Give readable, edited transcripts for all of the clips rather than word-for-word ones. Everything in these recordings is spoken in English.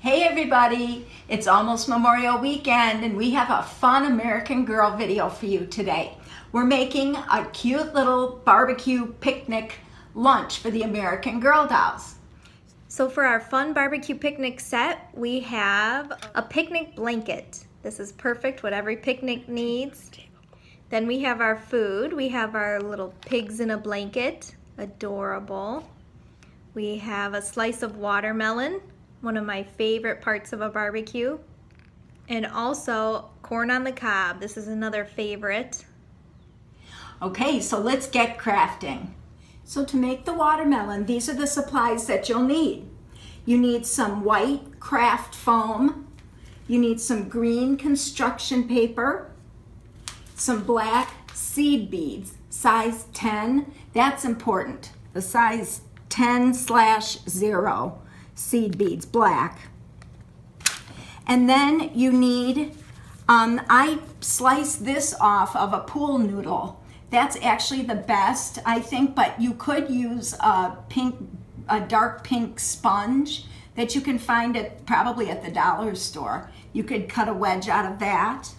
Hey everybody, it's almost Memorial Weekend and we have a fun American Girl video for you today. We're making a cute little barbecue picnic lunch for the American Girl dolls. So for our fun barbecue picnic set, we have a picnic blanket. This is perfect, what every picnic needs. Then we have our food. We have our little pigs in a blanket, adorable. We have a slice of watermelon, one of my favorite parts of a barbecue. And also corn on the cob. This is another favorite. Okay, so let's get crafting. So to make the watermelon, these are the supplies that you'll need. You need some white craft foam. You need some green construction paper, some black seed beads, size 10. That's important. The size 10/0 seed beads, black. And then you need, I sliced this off of a pool noodle. That's actually the best, I think, but you could use a dark pink sponge that you can find probably at the dollar store. You could cut a wedge out of that.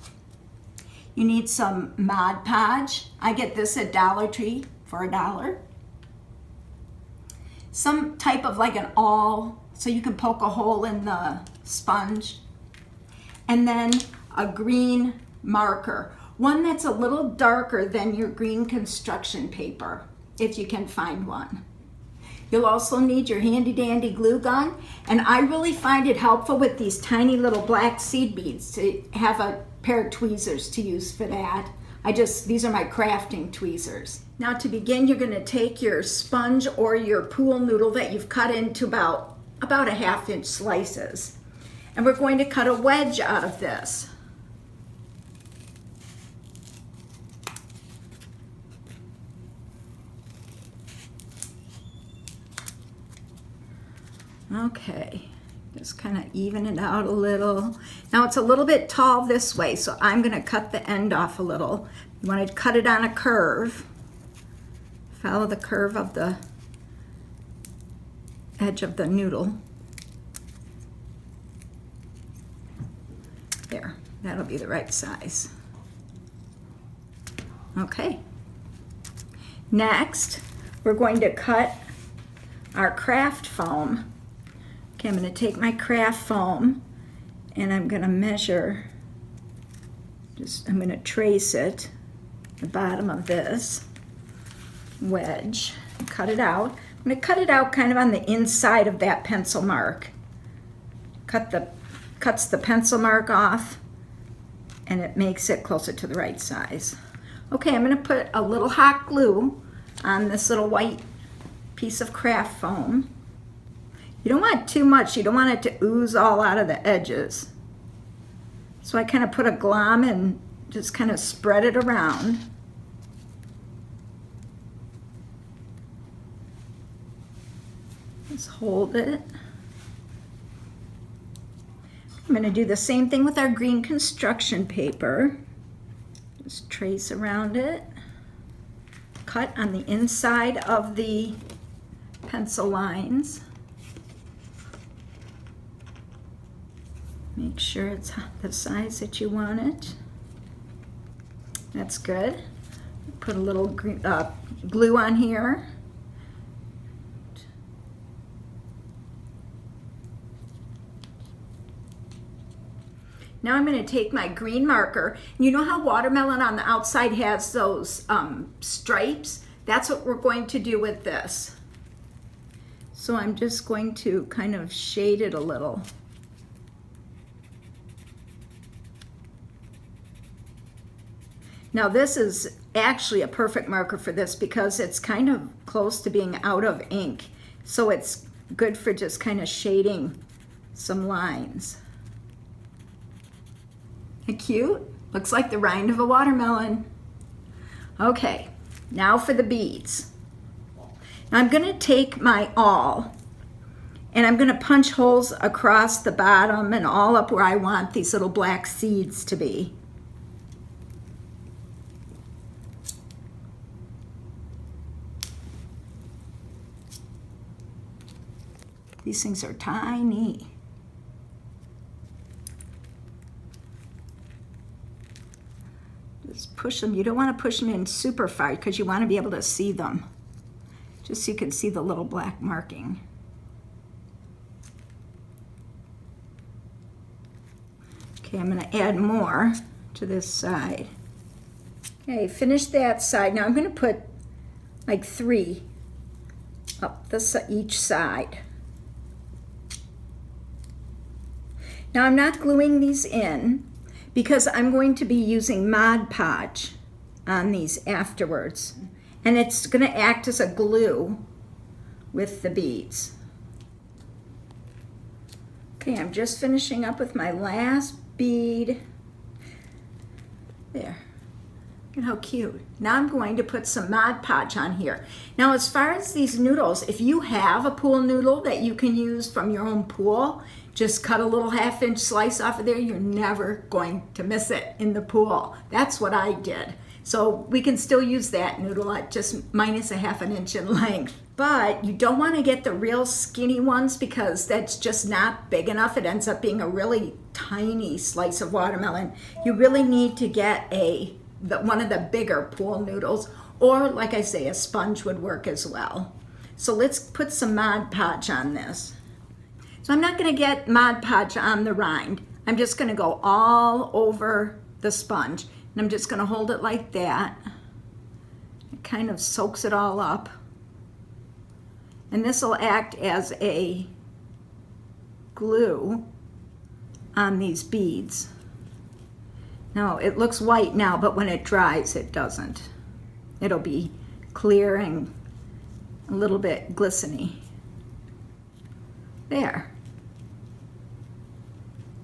You need some Mod Podge. I get this at Dollar Tree for $1. Some type of like an awl, so you can poke a hole in the sponge. And then a green marker, one that's a little darker than your green construction paper, if you can find one. You'll also need your handy dandy glue gun, and I really find it helpful with these tiny little black seed beads to have a pair of tweezers to use for that. These are my crafting tweezers. Now to begin, you're going to take your sponge or your pool noodle that you've cut into about a 1/2 inch slices. And we're going to cut a wedge out of this. Okay, just kind of even it out a little. Now it's a little bit tall this way, so I'm going to cut the end off a little. You want to cut it on a curve. Follow the curve of the edge of the noodle. There, that'll be the right size. Okay. Next, we're going to cut our craft foam. Okay, I'm going to take my craft foam and I'm going to measure, I'm going to trace it, the bottom of this wedge, cut it out. I'm going to cut it out kind of on the inside of that pencil mark. Cuts the pencil mark off and it makes it closer to the right size. Okay, I'm going to put a little hot glue on this little white piece of craft foam. You don't want too much. You don't want it to ooze all out of the edges. So I kind of put a glom and just kind of spread it around. Just hold it. I'm going to do the same thing with our green construction paper. Just trace around it. Cut on the inside of the pencil lines. Make sure it's the size that you want it. That's good. Put a little glue on here. Now I'm going to take my green marker. You know how watermelon on the outside has those stripes? That's what we're going to do with this. So I'm just going to kind of shade it a little. Now this is actually a perfect marker for this because it's kind of close to being out of ink. So it's good for just kind of shading some lines. Isn't it cute? Looks like the rind of a watermelon. Okay, now for the beads. Now I'm going to take my awl and I'm going to punch holes across the bottom and all up where I want these little black seeds to be. These things are tiny. Just push them. You don't want to push them in super far because you want to be able to see them. Just so you can see the little black marking. Okay, I'm going to add more to this side. Okay, finish that side. Now I'm going to put like 3 up each side. Now I'm not gluing these in because I'm going to be using Mod Podge on these afterwards. And it's going to act as a glue with the beads. Okay, I'm just finishing up with my last bead. There. Look at how cute. Now I'm going to put some Mod Podge on here. Now as far as these noodles, if you have a pool noodle that you can use from your own pool, just cut a little 1/2-inch slice off of there. You're never going to miss it in the pool. That's what I did. So we can still use that noodle at just minus 1/2 inch in length. But you don't want to get the real skinny ones because that's just not big enough. It ends up being a really tiny slice of watermelon. You really need to get one of the bigger pool noodles, or like I say, a sponge would work as well. So let's put some Mod Podge on this. So I'm not going to get Mod Podge on the rind. I'm just going to go all over the sponge. And I'm just going to hold it like that. It kind of soaks it all up. And this will act as a glue on these beads. Now it looks white now, but when it dries it doesn't. It'll be clear and a little bit glistening. There.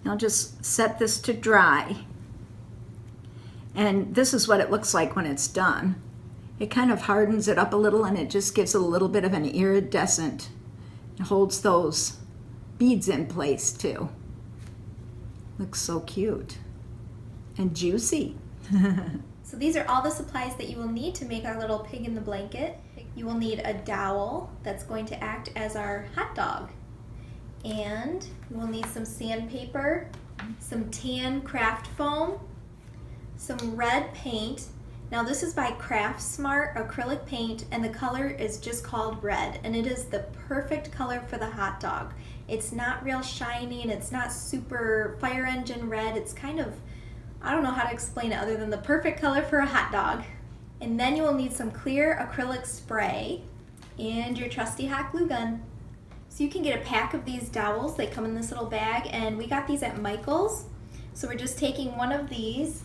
I'll just set this to dry. And this is what it looks like when it's done. It kind of hardens it up a little and it just gives it a little bit of an iridescent. It holds those beads in place too. Looks so cute and juicy. So these are all the supplies that you will need to make our little pig in the blanket. You will need a dowel that's going to act as our hot dog. And we'll need some sandpaper, some tan craft foam, some red paint. Now this is by Craft Smart acrylic paint, and the color is just called red, and it is the perfect color for the hot dog. It's not real shiny and it's not super fire engine red. It's kind of, I don't know how to explain it other than the perfect color for a hot dog. And then you will need some clear acrylic spray and your trusty hot glue gun. So you can get a pack of these dowels. They come in this little bag, and we got these at Michael's. So we're just taking one of these.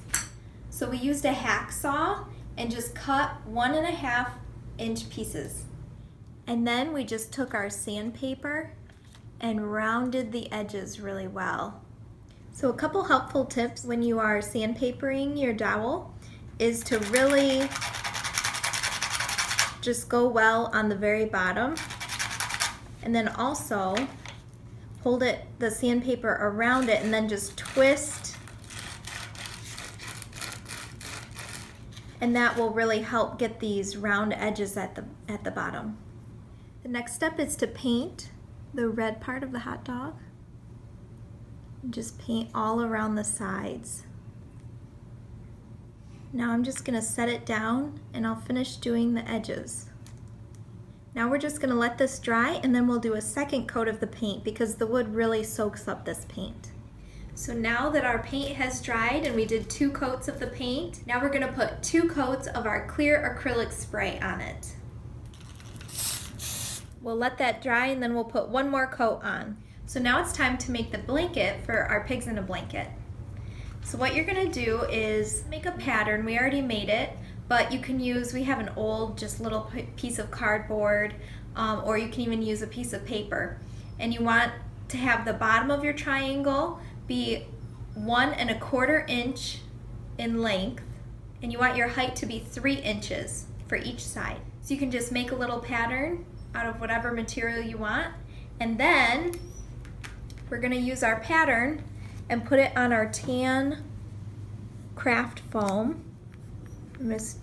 So we used a hacksaw and just cut 1.5 inch pieces. And then we just took our sandpaper and rounded the edges really well. So a couple helpful tips when you are sandpapering your dowel is to really just go well on the very bottom. And then also hold the sandpaper around it and then just twist. And that will really help get these round edges at the bottom. The next step is to paint the red part of the hot dog. And just paint all around the sides. Now I'm just gonna set it down and I'll finish doing the edges. Now we're just going to let this dry, and then we'll do a second coat of the paint because the wood really soaks up this paint. So now that our paint has dried and we did 2 coats of the paint, now we're going to put 2 coats of our clear acrylic spray on it. We'll let that dry and then we'll put 1 more coat on. So now it's time to make the blanket for our pigs in a blanket. So what you're going to do is make a pattern. We already made it. But you can use, we have an old just little piece of cardboard, or you can even use a piece of paper. And you want to have the bottom of your triangle be 1.25 inch in length, and you want your height to be 3 inches for each side. So you can just make a little pattern out of whatever material you want, and then we're going to use our pattern and put it on our tan craft foam. I'm just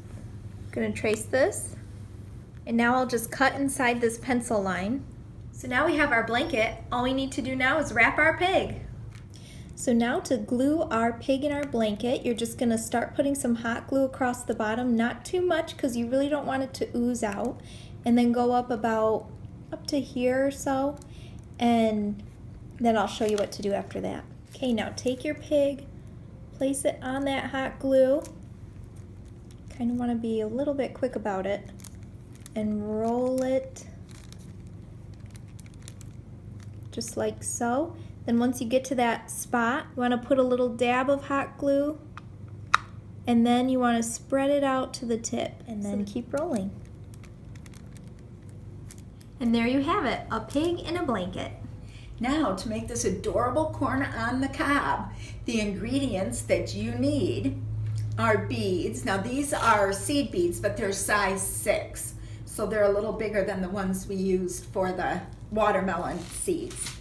going to trace this, and now I'll just cut inside this pencil line. So now we have our blanket. All we need to do now is wrap our pig. So now to glue our pig in our blanket, you're just gonna start putting some hot glue across the bottom, not too much because you really don't want it to ooze out, and then go up about up to here or so, and then I'll show you what to do after that. Okay, now take your pig, place it on that hot glue. Kind of want to be a little bit quick about it, and roll it just like so. Then once you get to that spot, you want to put a little dab of hot glue, and then you want to spread it out to the tip, and then keep rolling. And there you have it, a pig in a blanket. Now, to make this adorable corn on the cob, the ingredients that you need are beads. Now, these are seed beads, but they're size 6, so they're a little bigger than the ones we used for the watermelon seeds.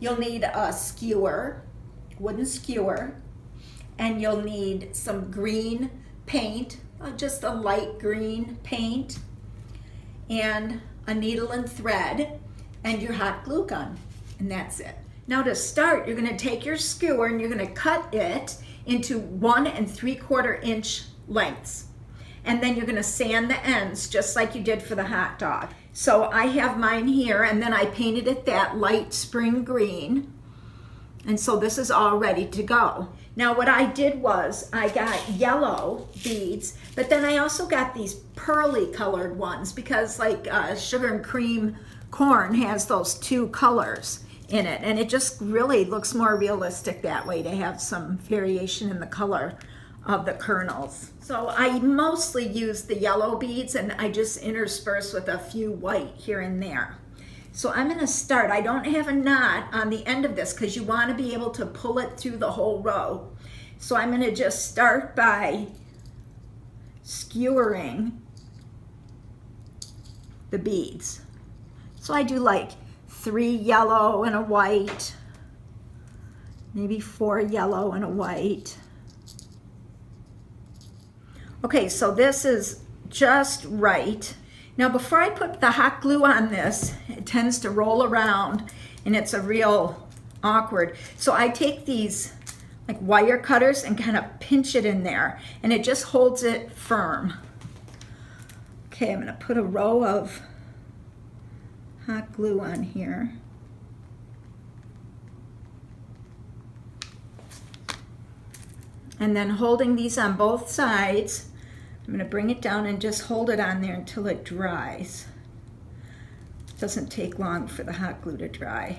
You'll need a skewer, wooden skewer, and you'll need some green paint, just a light green paint, and a needle and thread, and your hot glue gun, and that's it. Now to start, you're going to take your skewer and you're going to cut it into 1 3/4 inch lengths, and then you're going to sand the ends just like you did for the hot dog. So I have mine here, and then I painted it that light spring green, and so this is all ready to go. Now what I did was I got yellow beads, but then I also got these pearly colored ones because like sugar and cream corn has those 2 colors in it, and it just really looks more realistic that way to have some variation in the color of the kernels. So I mostly use the yellow beads, and I just intersperse with a few white here and there. So I'm going to start. I don't have a knot on the end of this because you want to be able to pull it through the whole row. So I'm going to just start by skewering the beads. So I do like 3 yellow and a white, maybe 4 yellow and a white. Okay, so this is just right. Now before I put the hot glue on this, it tends to roll around and it's a real awkward. So I take these like wire cutters and kind of pinch it in there, and it just holds it firm. Okay, I'm gonna put a row of hot glue on here. And then holding these on both sides, I'm going to bring it down and just hold it on there until it dries. It doesn't take long for the hot glue to dry.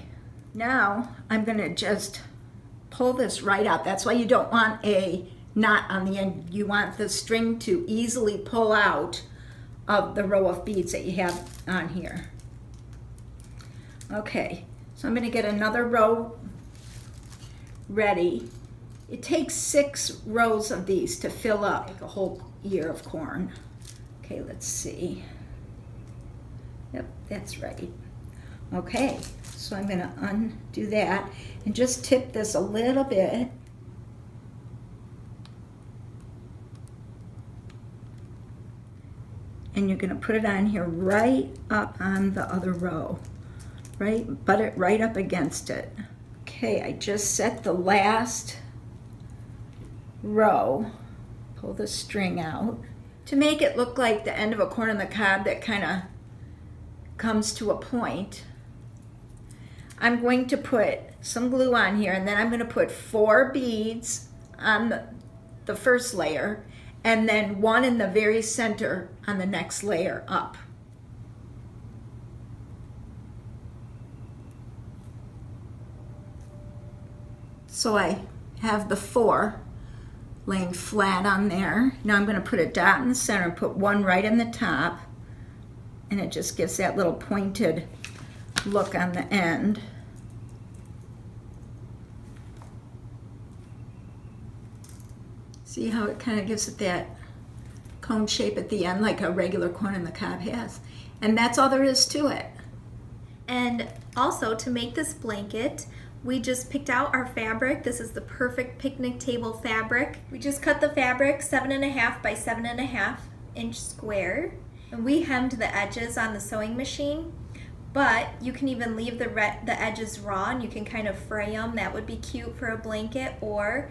Now I'm going to just pull this right out. That's why you don't want a knot on the end. You want the string to easily pull out of the row of beads that you have on here. Okay, so I'm going to get another row ready. It takes 6 rows of these to fill up like a whole ear of corn. Okay, let's see. Yep, that's right. Okay, so I'm going to undo that and just tip this a little bit. And you're going to put it on here right up on the other row. Right, butt it right up against it. Okay, I just set the last row, pull the string out to make it look like the end of a corn on the cob that kind of comes to a point. I'm going to put some glue on here, and then I'm going to put 4 beads on the first layer, and then 1 in the very center on the next layer up. So I have the 4 laying flat on there. Now I'm going to put a dot in the center and put 1 right in the top, and it just gives that little pointed look on the end. See how it kind of gives it that cone shape at the end like a regular corn on the cob has. And that's all there is to it. And also, to make this blanket, we just picked out our fabric. This is the perfect picnic table fabric. We just cut the fabric 7.5 by 7.5 inch square, and we hemmed the edges on the sewing machine. But you can even leave the edges raw and you can kind of fray them. That would be cute for a blanket. Or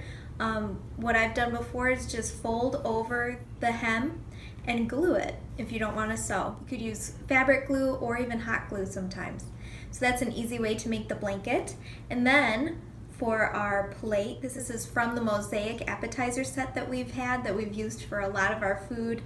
what I've done before is just fold over the hem and glue it if you don't want to sew. You could use fabric glue or even hot glue sometimes. So that's an easy way to make the blanket. And then for our plate, this is from the Mosaic appetizer set that we've used for a lot of our food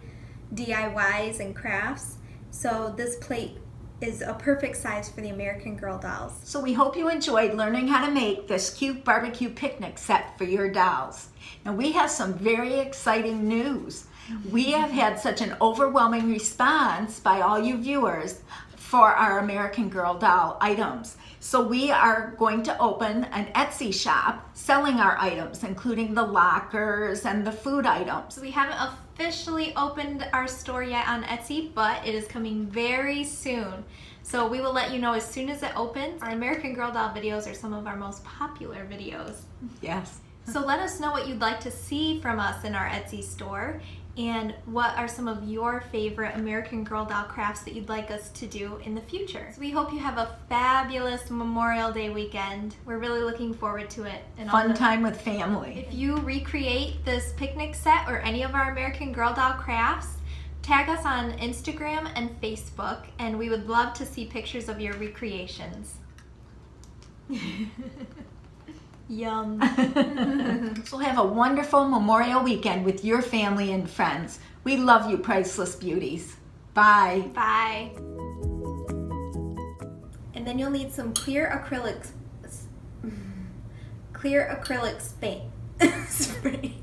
DIYs and crafts. So this plate is a perfect size for the American Girl dolls. So we hope you enjoyed learning how to make this cute barbecue picnic set for your dolls. Now we have some very exciting news. We have had such an overwhelming response by all you viewers for our American Girl doll items. So we are going to open an Etsy shop selling our items, including the lockers and the food items. So we haven't officially opened our store yet on Etsy, but it is coming very soon. So we will let you know as soon as it opens. Our American Girl doll videos are some of our most popular videos. Yes. So let us know what you'd like to see from us in our Etsy store, and what are some of your favorite American Girl doll crafts that you'd like us to do in the future. So we hope you have a fabulous Memorial Day weekend. We're really looking forward to it. And Fun time with family. If you recreate this picnic set or any of our American Girl doll crafts, tag us on Instagram and Facebook, and we would love to see pictures of your recreations. Yum. So have a wonderful Memorial weekend with your family and friends. We love you, priceless beauties. Bye. Bye. And then you'll need some clear acrylic spray.